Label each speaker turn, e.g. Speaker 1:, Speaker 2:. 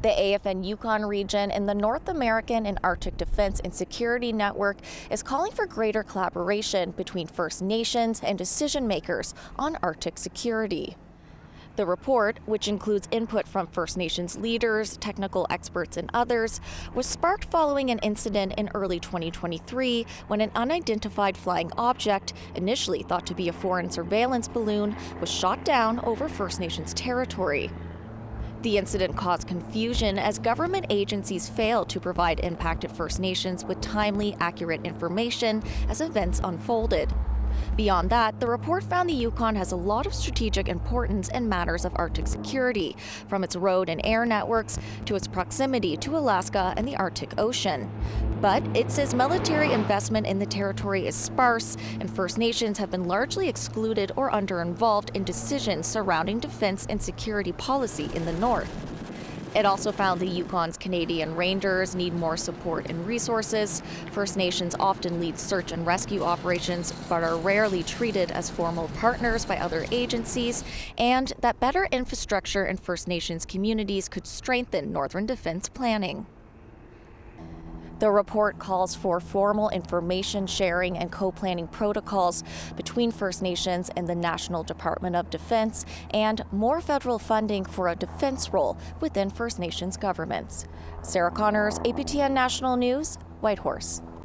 Speaker 1: The APTN Yukon region in the North American and Arctic Defense and Security Network is calling for greater collaboration between First Nations and decision makers on Arctic security. The report, which includes input from First Nations leaders, technical experts, and others, was sparked following an incident in early 2023 when an unidentified flying object, initially thought to be a foreign surveillance balloon, was shot down over First Nations territory. The incident caused confusion as government agencies failed to provide impacted First Nations with timely, accurate information as events unfolded. Beyond that, the report found the Yukon has a lot of strategic importance in matters of Arctic security, from its road and air networks to its proximity to Alaska and the Arctic Ocean. But it says military investment in the territory is sparse, and First Nations have been largely excluded or under-involved in decisions surrounding defense and security policy in the north. It also found the Yukon's Canadian Rangers need more support and resources. First Nations often lead search and rescue operations, but are rarely treated as formal partners by other agencies, and that better infrastructure in First Nations communities could strengthen northern defense planning. The report calls for formal information sharing and co-planning protocols between First Nations and the National Department of Defense, and more federal funding for a defense role within First Nations governments. Sarah Connors, APTN National News, Whitehorse.